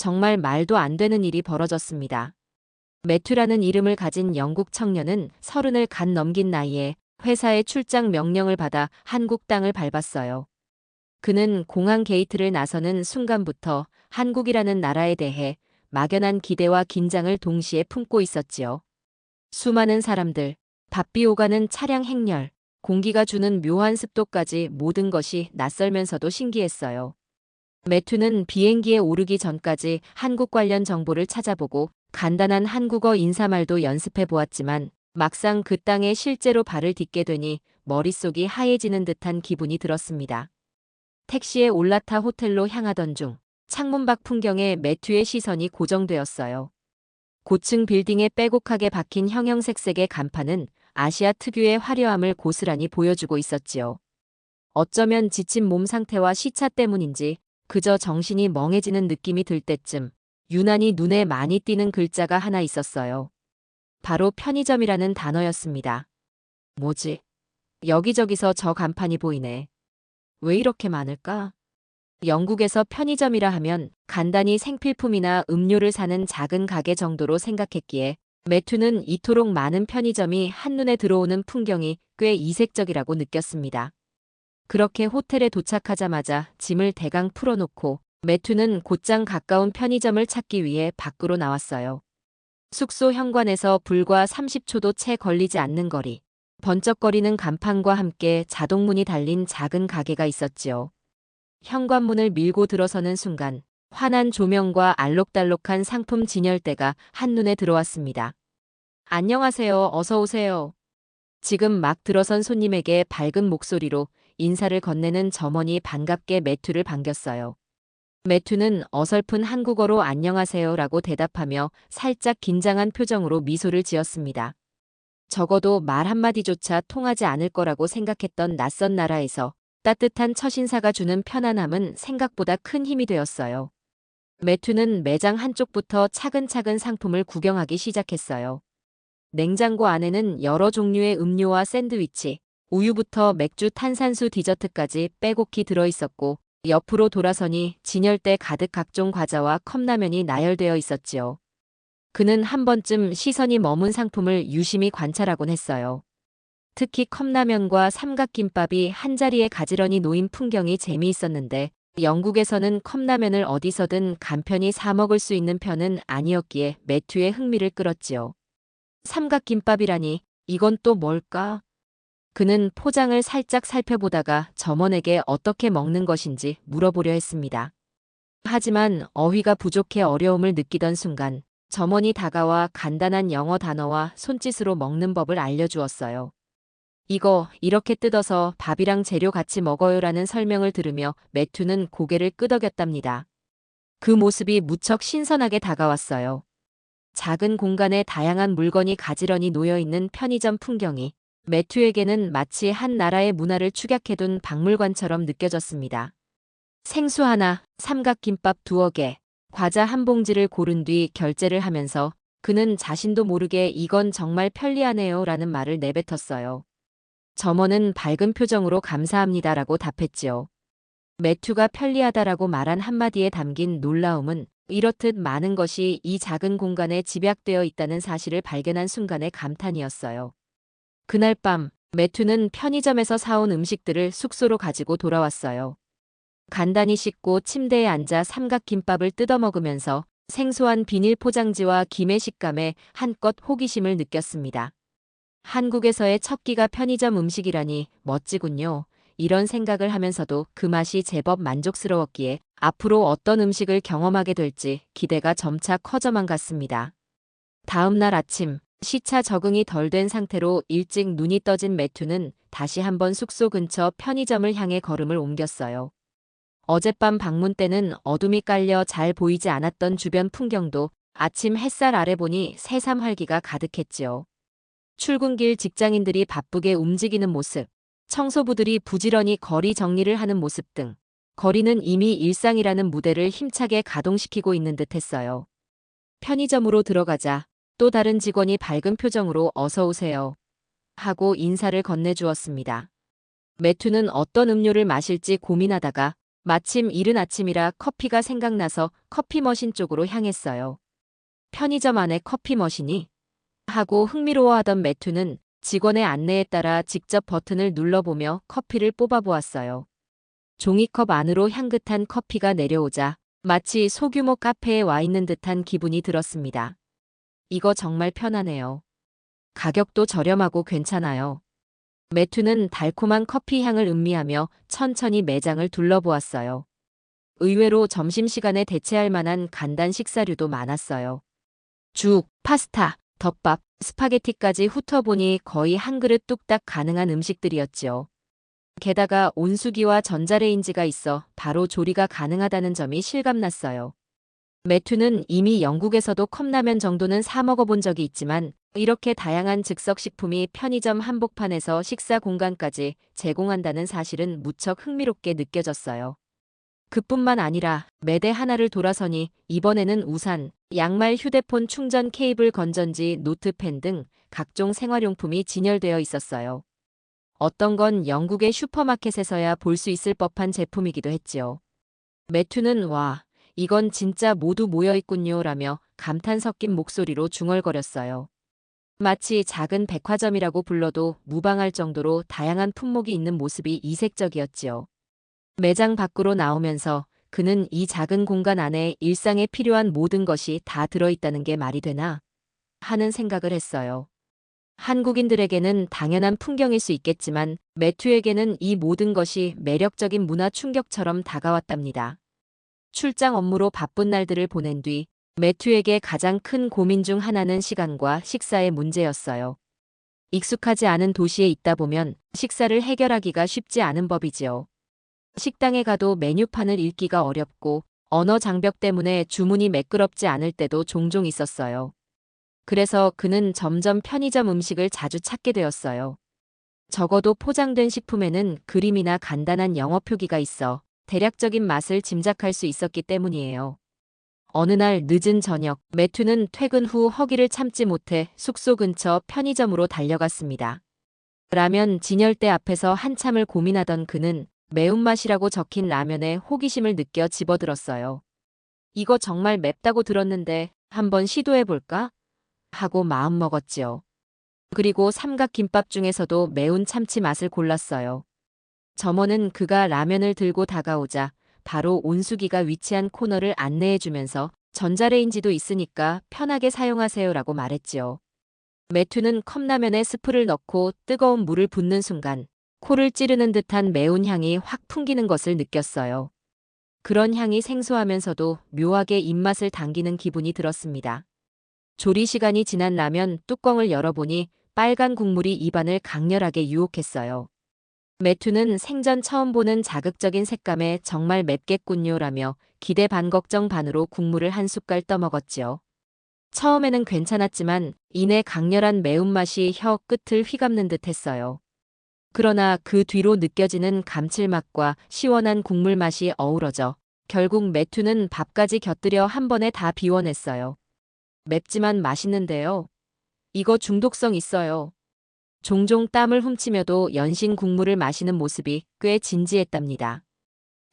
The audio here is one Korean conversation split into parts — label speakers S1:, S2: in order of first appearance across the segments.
S1: 정말 말도 안 되는 일이 벌어졌습니다. 매튜라는 이름을 가진 영국 청년은 30을 갓 넘긴 나이에 회사의 출장 명령을 받아 한국 땅을 밟았어요. 그는 공항 게이트를 나서는 순간부터 한국이라는 나라에 대해 막연한 기대와 긴장을 동시에 품고 있었지요. 수많은 사람들, 바삐 오가는 차량 행렬, 공기가 주는 묘한 습도까지 모든 것이 낯설면서도 신기했어요. 매튜는 비행기에 오르기 전까지 한국 관련 정보를 찾아보고 간단한 한국어 인사말도 연습해 보았지만 막상 그 땅에 실제로 발을 딛게 되니 머릿속이 하얘지는 듯한 기분이 들었습니다. 택시에 올라타 호텔로 향하던 중 창문 밖 풍경에 매튜의 시선이 고정되었어요. 고층 빌딩에 빼곡하게 박힌 형형색색의 간판은 아시아 특유의 화려함을 고스란히 보여주고 있었지요. 어쩌면 지친 몸 상태와 시차 때문인지 그저 정신이 멍해지는 느낌이 들 때쯤 유난히 눈에 많이 띄는 글자가 하나 있었어요. 바로 편의점이라는 단어였습니다. 뭐지? 여기저기서 저 간판이 보이네. 왜 이렇게 많을까? 영국에서 편의점이라 하면 간단히 생필품이나 음료를 사는 작은 가게 정도로 생각했기에 매튜는 이토록 많은 편의점이 한눈에 들어오는 풍경이 꽤 이색적이라고 느꼈습니다. 그렇게 호텔에 도착하자마자 짐을 대강 풀어놓고 매튜는 곧장 가까운 편의점을 찾기 위해 밖으로 나왔어요. 숙소 현관에서 불과 30초도 채 걸리지 않는 거리. 번쩍거리는 간판과 함께 자동문이 달린 작은 가게가 있었지요. 현관문을 밀고 들어서는 순간 환한 조명과 알록달록한 상품 진열대가 한눈에 들어왔습니다. 안녕하세요. 어서 오세요. 지금 막 들어선 손님에게 밝은 목소리로 인사를 건네는 점원이 반갑게 매튜를 반겼어요. 매튜는 어설픈 한국어로 안녕하세요라고 대답하며 살짝 긴장한 표정으로 미소를 지었습니다. 적어도 말 한마디조차 통하지 않을 거라고 생각했던 낯선 나라에서 따뜻한 첫인사가 주는 편안함은 생각보다 큰 힘이 되었어요. 매튜는 매장 한쪽부터 차근차근 상품을 구경하기 시작했어요. 냉장고 안에는 여러 종류의 음료와 샌드위치, 우유부터 맥주, 탄산수, 디저트까지 빼곡히 들어있었고 옆으로 돌아서니 진열대 가득 각종 과자와 컵라면이 나열되어 있었지요. 그는 한 번쯤 시선이 머문 상품을 유심히 관찰하곤 했어요. 특히 컵라면과 삼각김밥이 한자리에 가지런히 놓인 풍경이 재미있었는데 영국에서는 컵라면을 어디서든 간편히 사 먹을 수 있는 편은 아니었기에 매튜의 흥미를 끌었지요. 삼각김밥이라니 이건 또 뭘까? 그는 포장을 살짝 살펴보다가 점원에게 어떻게 먹는 것인지 물어보려 했습니다. 하지만 어휘가 부족해 어려움을 느끼던 순간 점원이 다가와 간단한 영어 단어와 손짓으로 먹는 법을 알려주었어요. 이거 이렇게 뜯어서 밥이랑 재료 같이 먹어요라는 설명을 들으며 매튜는 고개를 끄덕였답니다. 그 모습이 무척 신선하게 다가왔어요. 작은 공간에 다양한 물건이 가지런히 놓여있는 편의점 풍경이 매튜에게는 마치 한 나라의 문화를 축약해둔 박물관처럼 느껴졌습니다. 생수 하나, 삼각김밥 2개, 과자 한 봉지를 고른 뒤 결제를 하면서 그는 자신도 모르게 이건 정말 편리하네요 라는 말을 내뱉었어요. 점원은 밝은 표정으로 감사합니다라고 답했지요. 매튜가 편리하다라고 말한 한마디에 담긴 놀라움은 이렇듯 많은 것이 이 작은 공간에 집약되어 있다는 사실을 발견한 순간의 감탄이었어요. 그날 밤 매튜는 편의점에서 사온 음식들을 숙소로 가지고 돌아왔어요. 간단히 씻고 침대에 앉아 삼각김밥을 뜯어 먹으면서 생소한 비닐 포장지와 김의 식감에 한껏 호기심을 느꼈습니다. 한국에서의 첫 끼가 편의점 음식이라니 멋지군요. 이런 생각을 하면서도 그 맛이 제법 만족스러웠기에 앞으로 어떤 음식을 경험하게 될지 기대가 점차 커져만 갔습니다. 다음 날 아침, 시차 적응이 덜 된 상태로 일찍 눈이 떠진 매튜는 다시 한번 숙소 근처 편의점을 향해 걸음을 옮겼어요. 어젯밤 방문 때는 어둠이 깔려 잘 보이지 않았던 주변 풍경도 아침 햇살 아래 보니 새삼 활기가 가득했지요. 출근길 직장인들이 바쁘게 움직이는 모습, 청소부들이 부지런히 거리 정리를 하는 모습 등 거리는 이미 일상이라는 무대를 힘차게 가동시키고 있는 듯했어요. 편의점으로 들어가자 또 다른 직원이 밝은 표정으로 어서 오세요 하고 인사를 건네주었습니다. 매튜는 어떤 음료를 마실지 고민하다가 마침 이른 아침이라 커피가 생각나서 커피 머신 쪽으로 향했어요. 편의점 안에 커피 머신이? 하고 흥미로워하던 매튜는 직원의 안내에 따라 직접 버튼을 눌러보며 커피를 뽑아보았어요. 종이컵 안으로 향긋한 커피가 내려오자 마치 소규모 카페에 와 있는 듯한 기분이 들었습니다. 이거 정말 편하네요. 가격도 저렴하고 괜찮아요. 매튜는 달콤한 커피 향을 음미하며 천천히 매장을 둘러보았어요. 의외로 점심시간에 대체할 만한 간단 식사류도 많았어요. 죽, 파스타, 덮밥, 스파게티까지 훑어보니 거의 한 그릇 뚝딱 가능한 음식들이었지요. 게다가 온수기와 전자레인지가 있어 바로 조리가 가능하다는 점이 실감났어요. 매튜는 이미 영국에서도 컵라면 정도는 사 먹어본 적이 있지만 이렇게 다양한 즉석식품이 편의점 한복판에서 식사 공간까지 제공한다는 사실은 무척 흥미롭게 느껴졌어요. 그뿐만 아니라 매대 하나를 돌아서니 이번에는 우산, 양말, 휴대폰 충전 케이블, 건전지, 노트펜 등 각종 생활용품이 진열되어 있었어요. 어떤 건 영국의 슈퍼마켓에서야 볼 수 있을 법한 제품이기도 했지요. 매튜는 와, 이건 진짜 모두 모여있군요 라며 감탄 섞인 목소리로 중얼거렸어요. 마치 작은 백화점이라고 불러도 무방할 정도로 다양한 품목이 있는 모습이 이색적이었지요. 매장 밖으로 나오면서 그는 이 작은 공간 안에 일상에 필요한 모든 것이 다 들어있다는 게 말이 되나 하는 생각을 했어요. 한국인들에게는 당연한 풍경일 수 있겠지만 매튜에게는 이 모든 것이 매력적인 문화 충격처럼 다가왔답니다. 출장 업무로 바쁜 날들을 보낸 뒤 매튜에게 가장 큰 고민 중 하나는 시간과 식사의 문제였어요. 익숙하지 않은 도시에 있다 보면 식사를 해결하기가 쉽지 않은 법이지요. 식당에 가도 메뉴판을 읽기가 어렵고 언어 장벽 때문에 주문이 매끄럽지 않을 때도 종종 있었어요. 그래서 그는 점점 편의점 음식을 자주 찾게 되었어요. 적어도 포장된 식품에는 그림이나 간단한 영어 표기가 있어 대략적인 맛을 짐작할 수 있었기 때문이에요. 어느 날 늦은 저녁, 매튜는 퇴근 후 허기를 참지 못해 숙소 근처 편의점으로 달려갔습니다. 라면 진열대 앞에서 한참을 고민하던 그는 매운맛이라고 적힌 라면에 호기심을 느껴 집어들었어요. 이거 정말 맵다고 들었는데 한번 시도해볼까? 하고 마음먹었지요. 그리고 삼각김밥 중에서도 매운 참치 맛을 골랐어요. 점원은 그가 라면을 들고 다가오자 바로 온수기가 위치한 코너를 안내해주면서 전자레인지도 있으니까 편하게 사용하세요라고 말했지요. 매튜는 컵라면에 스프를 넣고 뜨거운 물을 붓는 순간 코를 찌르는 듯한 매운 향이 확 풍기는 것을 느꼈어요. 그런 향이 생소하면서도 묘하게 입맛을 당기는 기분이 들었습니다. 조리 시간이 지난 라면 뚜껑을 열어보니 빨간 국물이 입안을 강렬하게 유혹했어요. 매튜는 생전 처음 보는 자극적인 색감에 정말 맵겠군요라며 기대 반 걱정 반으로 국물을 한 숟갈 떠먹었지요. 처음에는 괜찮았지만 이내 강렬한 매운맛이 혀 끝을 휘감는 듯 했어요. 그러나 그 뒤로 느껴지는 감칠맛과 시원한 국물 맛이 어우러져 결국 매튜는 밥까지 곁들여 한 번에 다 비워냈어요. 맵지만 맛있는데요. 이거 중독성 있어요. 종종 땀을 훔치며도 연신 국물을 마시는 모습이 꽤 진지했답니다.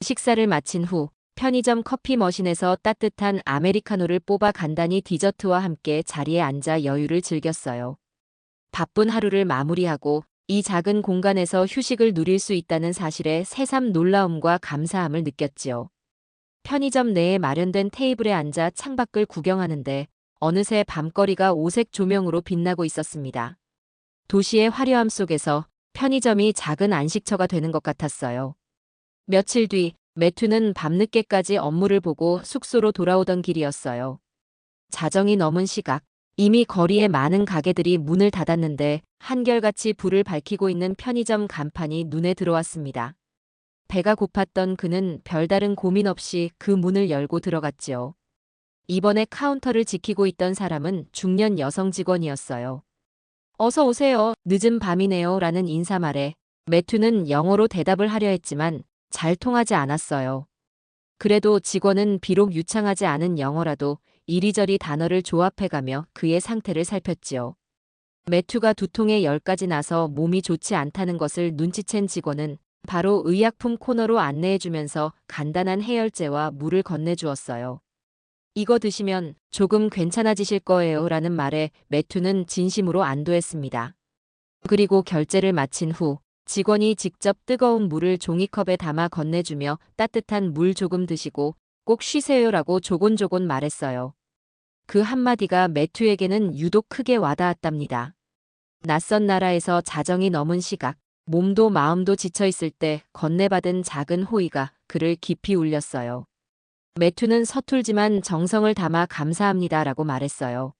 S1: 식사를 마친 후 편의점 커피 머신에서 따뜻한 아메리카노를 뽑아 간단히 디저트와 함께 자리에 앉아 여유를 즐겼어요. 바쁜 하루를 마무리하고 이 작은 공간에서 휴식을 누릴 수 있다는 사실에 새삼 놀라움과 감사함을 느꼈지요. 편의점 내에 마련된 테이블에 앉아 창밖을 구경하는데 어느새 밤거리가 오색 조명으로 빛나고 있었습니다. 도시의 화려함 속에서 편의점이 작은 안식처가 되는 것 같았어요. 며칠 뒤 매튜는 밤늦게까지 업무를 보고 숙소로 돌아오던 길이었어요. 자정이 넘은 시각, 이미 거리에 많은 가게들이 문을 닫았는데 한결같이 불을 밝히고 있는 편의점 간판이 눈에 들어왔습니다. 배가 고팠던 그는 별다른 고민 없이 그 문을 열고 들어갔지요. 이번에 카운터를 지키고 있던 사람은 중년 여성 직원이었어요. 어서 오세요. 늦은 밤이네요. 라는 인사말에 매튜는 영어로 대답을 하려 했지만 잘 통하지 않았어요. 그래도 직원은 비록 유창하지 않은 영어라도 이리저리 단어를 조합해가며 그의 상태를 살폈지요. 매튜가 두통에 열까지 나서 몸이 좋지 않다는 것을 눈치챈 직원은 바로 의약품 코너로 안내해주면서 간단한 해열제와 물을 건네주었어요. 이거 드시면 조금 괜찮아지실 거예요 라는 말에 매튜는 진심으로 안도했습니다. 그리고 결제를 마친 후 직원이 직접 뜨거운 물을 종이컵에 담아 건네주며 따뜻한 물 조금 드시고 꼭 쉬세요라고 조곤조곤 말했어요. 그 한마디가 매튜에게는 유독 크게 와닿았답니다. 낯선 나라에서 자정이 넘은 시각, 몸도 마음도 지쳐있을 때 건네받은 작은 호의가 그를 깊이 울렸어요. 매튜는 서툴지만 정성을 담아 감사합니다라고 말했어요.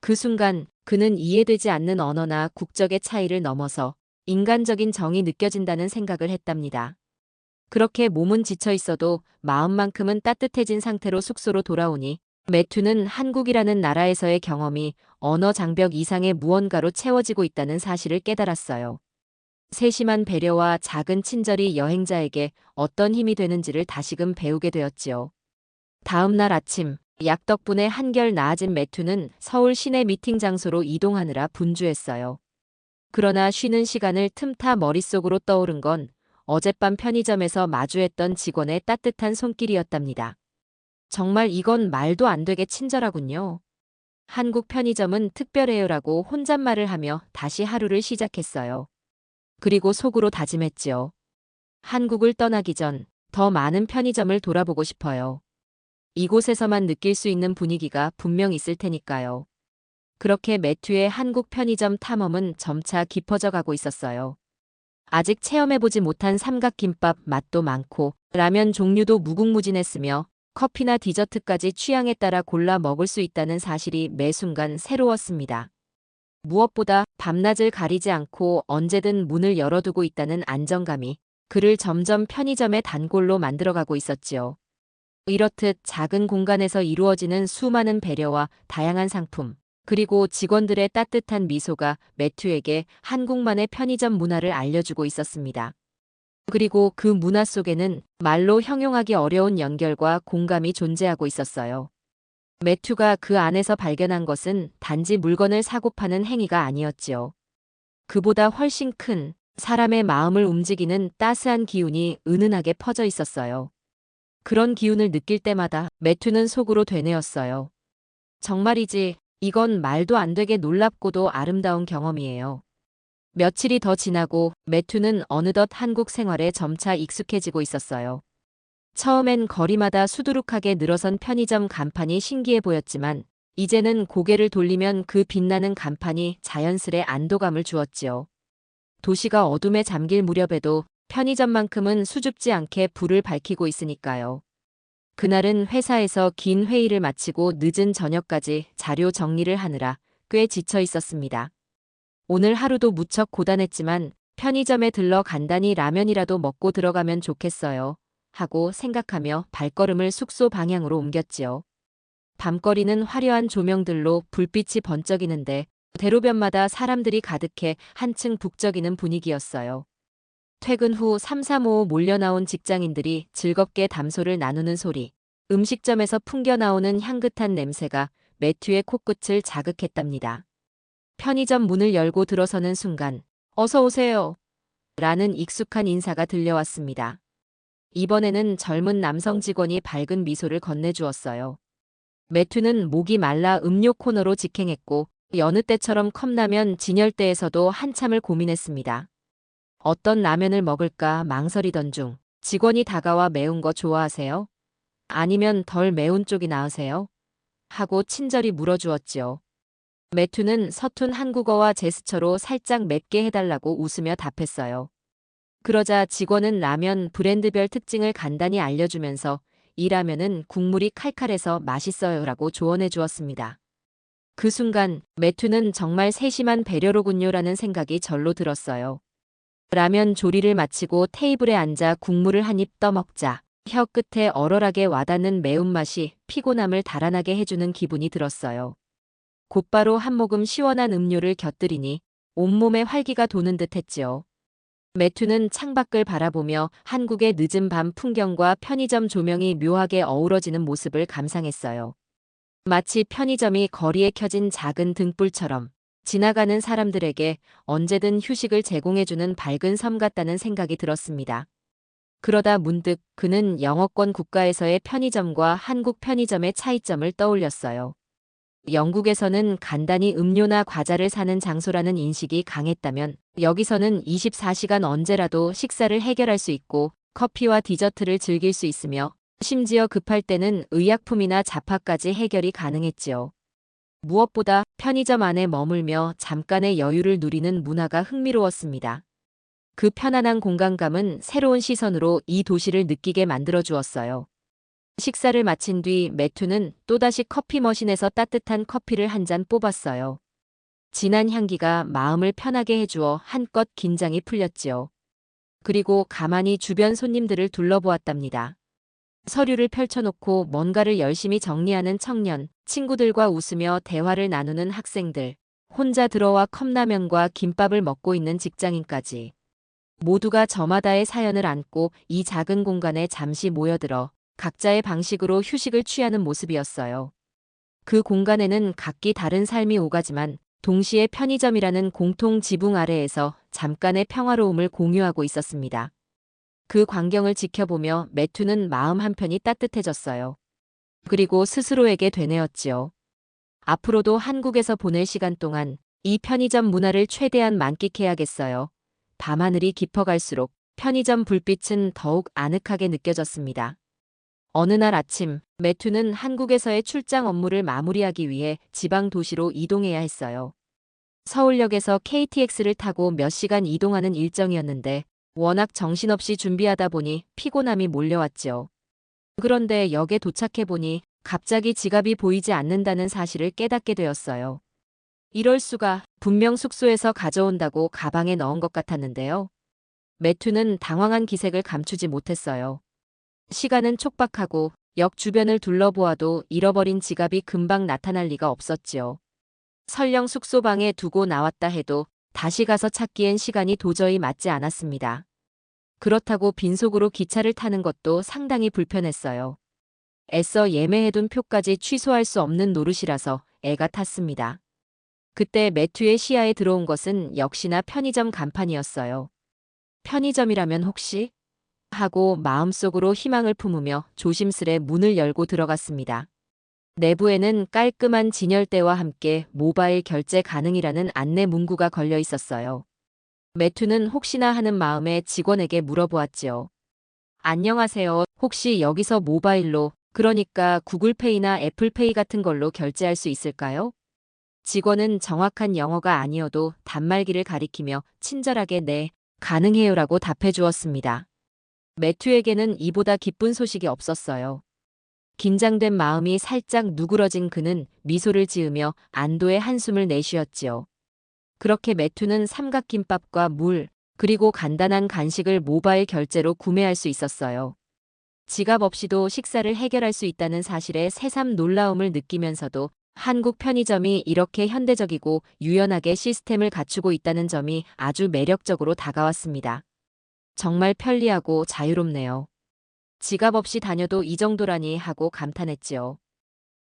S1: 그 순간 그는 이해되지 않는 언어나 국적의 차이를 넘어서 인간적인 정이 느껴진다는 생각을 했답니다. 그렇게 몸은 지쳐 있어도 마음만큼은 따뜻해진 상태로 숙소로 돌아오니 매튜는 한국이라는 나라에서의 경험이 언어 장벽 이상의 무언가로 채워지고 있다는 사실을 깨달았어요. 세심한 배려와 작은 친절이 여행자에게 어떤 힘이 되는지를 다시금 배우게 되었지요. 다음 날 아침, 약 덕분에 한결 나아진 매튜는 서울 시내 미팅 장소로 이동하느라 분주했어요. 그러나 쉬는 시간을 틈타 머릿속으로 떠오른 건 어젯밤 편의점에서 마주했던 직원의 따뜻한 손길이었답니다. 정말 이건 말도 안 되게 친절하군요. 한국 편의점은 특별해요라고 혼잣말을 하며 다시 하루를 시작했어요. 그리고 속으로 다짐했지요. 한국을 떠나기 전 더 많은 편의점을 돌아보고 싶어요. 이곳에서만 느낄 수 있는 분위기가 분명 있을 테니까요. 그렇게 매튜의 한국 편의점 탐험은 점차 깊어져 가고 있었어요. 아직 체험해보지 못한 삼각김밥 맛도 많고 라면 종류도 무궁무진했으며 커피나 디저트까지 취향에 따라 골라 먹을 수 있다는 사실이 매 순간 새로웠습니다. 무엇보다 밤낮을 가리지 않고 언제든 문을 열어두고 있다는 안정감이 그를 점점 편의점의 단골로 만들어가고 있었지요. 이렇듯 작은 공간에서 이루어지는 수많은 배려와 다양한 상품, 그리고 직원들의 따뜻한 미소가 매튜에게 한국만의 편의점 문화를 알려주고 있었습니다. 그리고 그 문화 속에는 말로 형용하기 어려운 연결과 공감이 존재하고 있었어요. 매튜가 그 안에서 발견한 것은 단지 물건을 사고 파는 행위가 아니었지요. 그보다 훨씬 큰 사람의 마음을 움직이는 따스한 기운이 은은하게 퍼져 있었어요. 그런 기운을 느낄 때마다 매튜는 속으로 되뇌었어요. 정말이지, 이건 말도 안 되게 놀랍고도 아름다운 경험이에요. 며칠이 더 지나고 매튜는 어느덧 한국 생활에 점차 익숙해지고 있었어요. 처음엔 거리마다 수두룩하게 늘어선 편의점 간판이 신기해 보였지만 이제는 고개를 돌리면 그 빛나는 간판이 자연스레 안도감을 주었지요. 도시가 어둠에 잠길 무렵에도 편의점만큼은 수줍지 않게 불을 밝히고 있으니까요. 그날은 회사에서 긴 회의를 마치고 늦은 저녁까지 자료 정리를 하느라 꽤 지쳐 있었습니다. 오늘 하루도 무척 고단했지만 편의점에 들러 간단히 라면이라도 먹고 들어가면 좋겠어요. 하고 생각하며 발걸음을 숙소 방향으로 옮겼지요. 밤거리는 화려한 조명들로 불빛이 번쩍이는데 대로변마다 사람들이 가득해 한층 북적이는 분위기였어요. 퇴근 후 삼삼오오 몰려나온 직장인들이 즐겁게 담소를 나누는 소리, 음식점에서 풍겨나오는 향긋한 냄새가 매튜의 코끝을 자극했답니다. 편의점 문을 열고 들어서는 순간 어서 오세요 라는 익숙한 인사가 들려왔습니다. 이번에는 젊은 남성 직원이 밝은 미소를 건네주었어요. 매튜는 목이 말라 음료 코너로 직행했고 여느 때처럼 컵라면 진열대에서도 한참을 고민했습니다. 어떤 라면을 먹을까 망설이던 중 직원이 다가와 매운 거 좋아하세요? 아니면 덜 매운 쪽이 나으세요? 하고 친절히 물어주었지요. 매튜는 서툰 한국어와 제스처로 살짝 맵게 해달라고 웃으며 답했어요. 그러자 직원은 라면 브랜드별 특징을 간단히 알려주면서 이 라면은 국물이 칼칼해서 맛있어요라고 조언해 주었습니다. 그 순간 매튜는 정말 세심한 배려로군요라는 생각이 절로 들었어요. 라면 조리를 마치고 테이블에 앉아 국물을 한 입 떠먹자 혀 끝에 얼얼하게 와닿는 매운맛이 피곤함을 달아나게 해주는 기분이 들었어요. 곧바로 한 모금 시원한 음료를 곁들이니 온몸에 활기가 도는 듯 했지요. 매튜는 창밖을 바라보며 한국의 늦은 밤 풍경과 편의점 조명이 묘하게 어우러지는 모습을 감상했어요. 마치 편의점이 거리에 켜진 작은 등불처럼 지나가는 사람들에게 언제든 휴식을 제공해주는 밝은 섬 같다는 생각이 들었습니다. 그러다 문득 그는 영어권 국가에서의 편의점과 한국 편의점의 차이점을 떠올렸어요. 영국에서는 간단히 음료나 과자를 사는 장소라는 인식이 강했다면 여기서는 24시간 언제라도 식사를 해결할 수 있고 커피와 디저트를 즐길 수 있으며 심지어 급할 때는 의약품이나 잡화까지 해결이 가능했지요. 무엇보다 편의점 안에 머물며 잠깐의 여유를 누리는 문화가 흥미로웠습니다. 그 편안한 공간감은 새로운 시선으로 이 도시를 느끼게 만들어 주었어요. 식사를 마친 뒤 매튜는 또다시 커피 머신에서 따뜻한 커피를 한 잔 뽑았어요. 진한 향기가 마음을 편하게 해주어 한껏 긴장이 풀렸지요. 그리고 가만히 주변 손님들을 둘러보았답니다. 서류를 펼쳐놓고 뭔가를 열심히 정리하는 청년, 친구들과 웃으며 대화를 나누는 학생들, 혼자 들어와 컵라면과 김밥을 먹고 있는 직장인까지. 모두가 저마다의 사연을 안고 이 작은 공간에 잠시 모여들어 각자의 방식으로 휴식을 취하는 모습이었어요. 그 공간에는 각기 다른 삶이 오가지만 동시에 편의점이라는 공통 지붕 아래에서 잠깐의 평화로움을 공유하고 있었습니다. 그 광경을 지켜보며 매튜는 마음 한편이 따뜻해졌어요. 그리고 스스로에게 되뇌었지요. 앞으로도 한국에서 보낼 시간 동안 이 편의점 문화를 최대한 만끽해야겠어요. 밤하늘이 깊어갈수록 편의점 불빛은 더욱 아늑하게 느껴졌습니다. 어느 날 아침, 매튜는 한국에서의 출장 업무를 마무리하기 위해 지방 도시로 이동해야 했어요. 서울역에서 KTX를 타고 몇 시간 이동하는 일정이었는데 워낙 정신없이 준비하다 보니 피곤함이 몰려왔지요. 그런데 역에 도착해보니 갑자기 지갑이 보이지 않는다는 사실을 깨닫게 되었어요. 이럴 수가, 분명 숙소에서 가져온다고 가방에 넣은 것 같았는데요. 매튜는 당황한 기색을 감추지 못했어요. 시간은 촉박하고 역 주변을 둘러보아도 잃어버린 지갑이 금방 나타날 리가 없었지요. 설령 숙소방에 두고 나왔다 해도 다시 가서 찾기엔 시간이 도저히 맞지 않았습니다. 그렇다고 빈속으로 기차를 타는 것도 상당히 불편했어요. 애써 예매해둔 표까지 취소할 수 없는 노릇이라서 애가 탔습니다. 그때 매튜의 시야에 들어온 것은 역시나 편의점 간판이었어요. 편의점이라면 혹시? 하고 마음속으로 희망을 품으며 조심스레 문을 열고 들어갔습니다. 내부에는 깔끔한 진열대와 함께 모바일 결제 가능이라는 안내 문구가 걸려 있었어요. 매튜는 혹시나 하는 마음에 직원에게 물어보았지요. 안녕하세요. 혹시 여기서 모바일로, 그러니까 구글페이나 애플페이 같은 걸로 결제할 수 있을까요? 직원은 정확한 영어가 아니어도 단말기를 가리키며 친절하게 네, 가능해요라고 답해 주었습니다. 매튜에게는 이보다 기쁜 소식이 없었어요. 긴장된 마음이 살짝 누그러진 그는 미소를 지으며 안도의 한숨을 내쉬었지요. 그렇게 매튜는 삼각김밥과 물, 그리고 간단한 간식을 모바일 결제로 구매할 수 있었어요. 지갑 없이도 식사를 해결할 수 있다는 사실에 새삼 놀라움을 느끼면서도 한국 편의점이 이렇게 현대적이고 유연하게 시스템을 갖추고 있다는 점이 아주 매력적으로 다가왔습니다. 정말 편리하고 자유롭네요. 지갑 없이 다녀도 이 정도라니 하고 감탄했지요.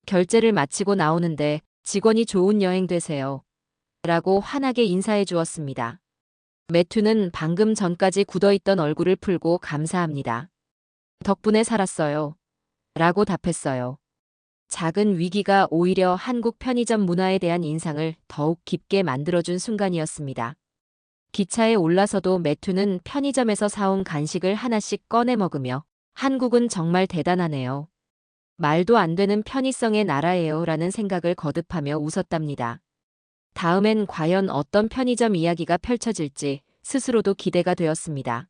S1: 결제를 마치고 나오는데 직원이 좋은 여행 되세요. 라고 환하게 인사해 주었습니다. 매튜는 방금 전까지 굳어있던 얼굴을 풀고 감사합니다. 덕분에 살았어요. 라고 답했어요. 작은 위기가 오히려 한국 편의점 문화에 대한 인상을 더욱 깊게 만들어준 순간이었습니다. 기차에 올라서도 매튜는 편의점에서 사온 간식을 하나씩 꺼내 먹으며 한국은 정말 대단하네요. 말도 안 되는 편의성의 나라예요 라는 생각을 거듭하며 웃었답니다. 다음엔 과연 어떤 편의점 이야기가 펼쳐질지 스스로도 기대가 되었습니다.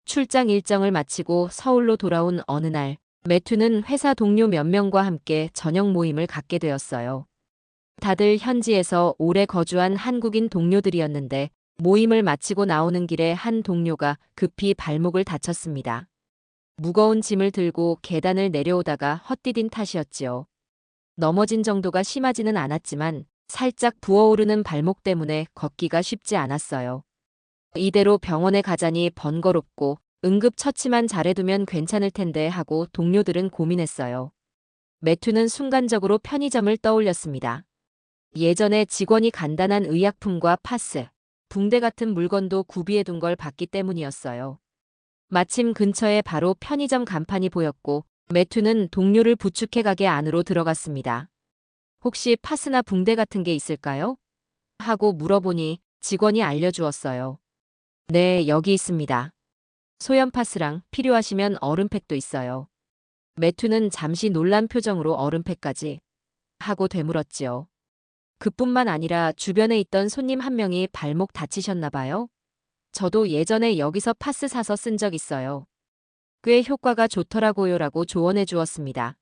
S1: 출장 일정을 마치고 서울로 돌아온 어느 날, 매튜는 회사 동료 몇 명과 함께 저녁 모임을 갖게 되었어요. 다들 현지에서 오래 거주한 한국인 동료들이었는데 모임을 마치고 나오는 길에 한 동료가 급히 발목을 다쳤습니다. 무거운 짐을 들고 계단을 내려오다가 헛디딘 탓이었지요. 넘어진 정도가 심하지는 않았지만 살짝 부어오르는 발목 때문에 걷기가 쉽지 않았어요. 이대로 병원에 가자니 번거롭고 응급처치만 잘해두면 괜찮을 텐데 하고 동료들은 고민했어요. 매튜는 순간적으로 편의점을 떠올렸습니다. 예전에 직원이 간단한 의약품과 파스, 붕대 같은 물건도 구비해둔 걸 봤기 때문이었어요. 마침 근처에 바로 편의점 간판이 보였고 매튜는 동료를 부축해 가게 안으로 들어갔습니다. 혹시 파스나 붕대 같은 게 있을까요? 하고 물어보니 직원이 알려주었어요. 네, 여기 있습니다. 소염 파스랑 필요하시면 얼음팩도 있어요. 매튜는 잠시 놀란 표정으로 얼음팩까지 하고 되물었지요. 그뿐만 아니라 주변에 있던 손님 한 명이 발목 다치셨나 봐요. 저도 예전에 여기서 파스 사서 쓴 적 있어요. 꽤 효과가 좋더라고요라고 조언해 주었습니다.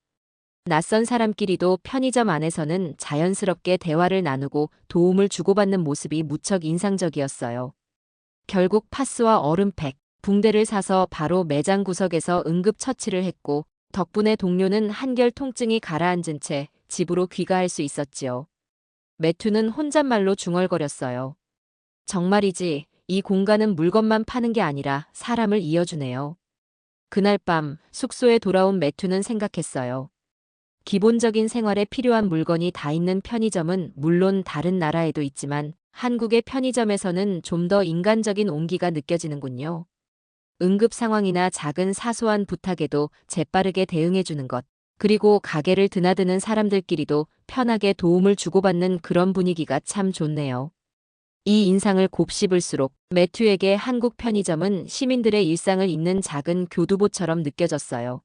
S1: 낯선 사람끼리도 편의점 안에서는 자연스럽게 대화를 나누고 도움을 주고받는 모습이 무척 인상적이었어요. 결국 파스와 얼음팩, 붕대를 사서 바로 매장 구석에서 응급처치를 했고 덕분에 동료는 한결 통증이 가라앉은 채 집으로 귀가할 수 있었지요. 매튜는 혼잣말로 중얼거렸어요. 정말이지, 이 공간은 물건만 파는 게 아니라 사람을 이어주네요. 그날 밤 숙소에 돌아온 매튜는 생각했어요. 기본적인 생활에 필요한 물건이 다 있는 편의점은 물론 다른 나라에도 있지만 한국의 편의점에서는 좀 더 인간적인 온기가 느껴지는군요. 응급 상황이나 작은 사소한 부탁에도 재빠르게 대응해주는 것, 그리고 가게를 드나드는 사람들끼리도 편하게 도움을 주고받는 그런 분위기가 참 좋네요. 이 인상을 곱씹을수록 매튜에게 한국 편의점은 시민들의 일상을 잇는 작은 교두보처럼 느껴졌어요.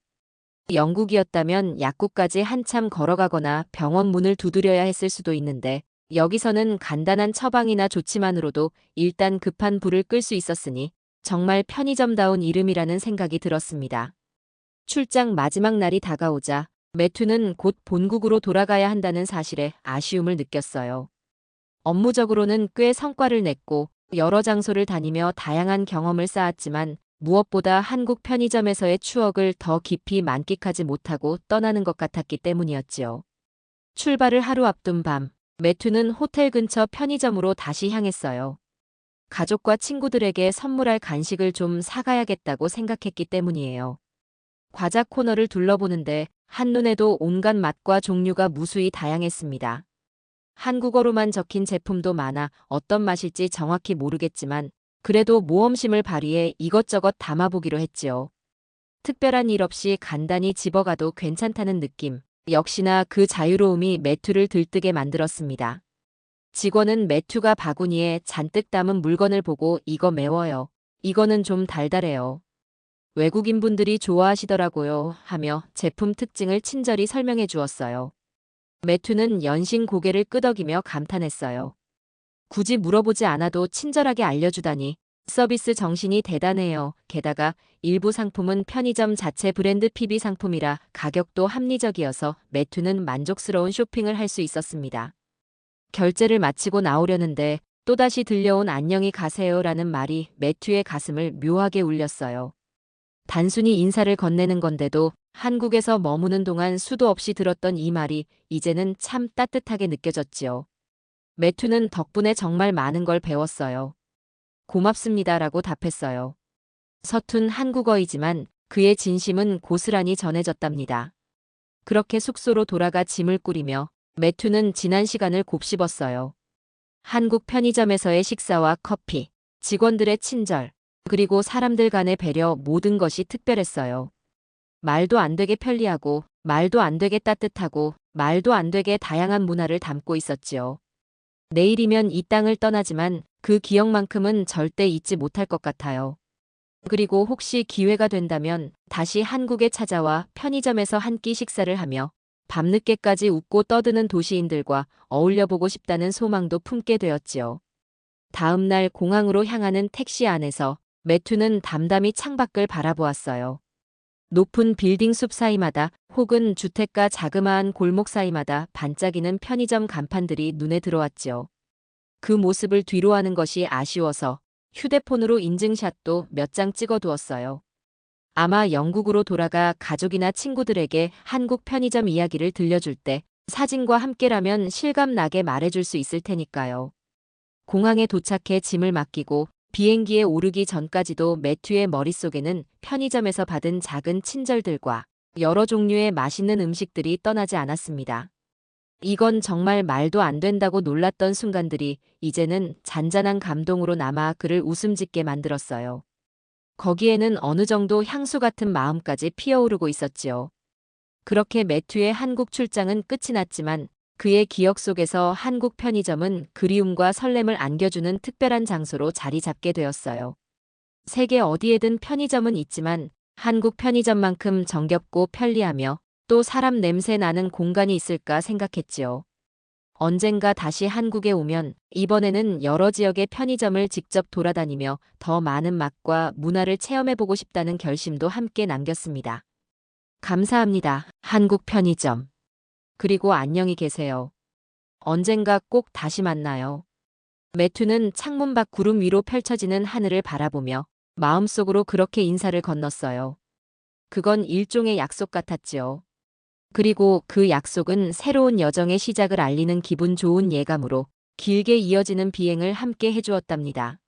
S1: 영국이었다면 약국까지 한참 걸어가거나 병원 문을 두드려야 했을 수도 있는데 여기서는 간단한 처방이나 조치만으로도 일단 급한 불을 끌 수 있었으니 정말 편의점다운 이름이라는 생각이 들었습니다. 출장 마지막 날이 다가오자 매튜는 곧 본국으로 돌아가야 한다는 사실에 아쉬움을 느꼈어요. 업무적으로는 꽤 성과를 냈고 여러 장소를 다니며 다양한 경험을 쌓았지만 무엇보다 한국 편의점에서의 추억을 더 깊이 만끽하지 못하고 떠나는 것 같았기 때문이었지요. 출발을 하루 앞둔 밤, 매튜는 호텔 근처 편의점으로 다시 향했어요. 가족과 친구들에게 선물할 간식을 좀 사가야겠다고 생각했기 때문이에요. 과자 코너를 둘러보는데 한눈에도 온갖 맛과 종류가 무수히 다양했습니다. 한국어로만 적힌 제품도 많아 어떤 맛일지 정확히 모르겠지만 그래도 모험심을 발휘해 이것저것 담아보기로 했지요. 특별한 일 없이 간단히 집어가도 괜찮다는 느낌. 역시나 그 자유로움이 매튜를 들뜨게 만들었습니다. 직원은 매튜가 바구니에 잔뜩 담은 물건을 보고 이거 매워요. 이거는 좀 달달해요. 외국인분들이 좋아하시더라고요 하며 제품 특징을 친절히 설명해 주었어요. 매튜는 연신 고개를 끄덕이며 감탄했어요. 굳이 물어보지 않아도 친절하게 알려주다니 서비스 정신이 대단해요. 게다가 일부 상품은 편의점 자체 브랜드 PB 상품이라 가격도 합리적이어서 매튜는 만족스러운 쇼핑을 할 수 있었습니다. 결제를 마치고 나오려는데 또다시 들려온 안녕히 가세요라는 말이 매튜의 가슴을 묘하게 울렸어요. 단순히 인사를 건네는 건데도 한국에서 머무는 동안 수도 없이 들었던 이 말이 이제는 참 따뜻하게 느껴졌지요. 매튜는 덕분에 정말 많은 걸 배웠어요. 고맙습니다라고 답했어요. 서툰 한국어이지만 그의 진심은 고스란히 전해졌답니다. 그렇게 숙소로 돌아가 짐을 꾸리며 매튜는 지난 시간을 곱씹었어요. 한국 편의점에서의 식사와 커피, 직원들의 친절, 그리고 사람들 간의 배려 모든 것이 특별했어요. 말도 안 되게 편리하고 말도 안 되게 따뜻하고 말도 안 되게 다양한 문화를 담고 있었지요. 내일이면 이 땅을 떠나지만 그 기억만큼은 절대 잊지 못할 것 같아요. 그리고 혹시 기회가 된다면 다시 한국에 찾아와 편의점에서 한 끼 식사를 하며 밤늦게까지 웃고 떠드는 도시인들과 어울려보고 싶다는 소망도 품게 되었지요. 다음 날 공항으로 향하는 택시 안에서 매튜는 담담히 창밖을 바라보았어요. 높은 빌딩 숲 사이마다 혹은 주택가 자그마한 골목 사이마다 반짝이는 편의점 간판들이 눈에 들어왔지요. 그 모습을 뒤로하는 것이 아쉬워서 휴대폰으로 인증샷도 몇 장 찍어두었어요. 아마 영국으로 돌아가 가족이나 친구들에게 한국 편의점 이야기를 들려줄 때 사진과 함께라면 실감나게 말해줄 수 있을 테니까요. 공항에 도착해 짐을 맡기고 비행기에 오르기 전까지도 매튜의 머릿속에는 편의점에서 받은 작은 친절들과 여러 종류의 맛있는 음식들이 떠나지 않았습니다. 이건 정말 말도 안 된다고 놀랐던 순간들이 이제는 잔잔한 감동으로 남아 그를 웃음 짓게 만들었어요. 거기에는 어느 정도 향수 같은 마음까지 피어오르고 있었지요. 그렇게 매튜의 한국 출장은 끝이 났지만 그의 기억 속에서 한국 편의점은 그리움과 설렘을 안겨주는 특별한 장소로 자리 잡게 되었어요. 세계 어디에든 편의점은 있지만 한국 편의점만큼 정겹고 편리하며 또 사람 냄새 나는 공간이 있을까 생각했지요. 언젠가 다시 한국에 오면 이번에는 여러 지역의 편의점을 직접 돌아다니며 더 많은 맛과 문화를 체험해보고 싶다는 결심도 함께 남겼습니다. 감사합니다. 한국 편의점. 그리고 안녕히 계세요. 언젠가 꼭 다시 만나요. 매튜는 창문 밖 구름 위로 펼쳐지는 하늘을 바라보며 마음속으로 그렇게 인사를 건넜어요. 그건 일종의 약속 같았지요. 그리고 그 약속은 새로운 여정의 시작을 알리는 기분 좋은 예감으로 길게 이어지는 비행을 함께 해주었답니다.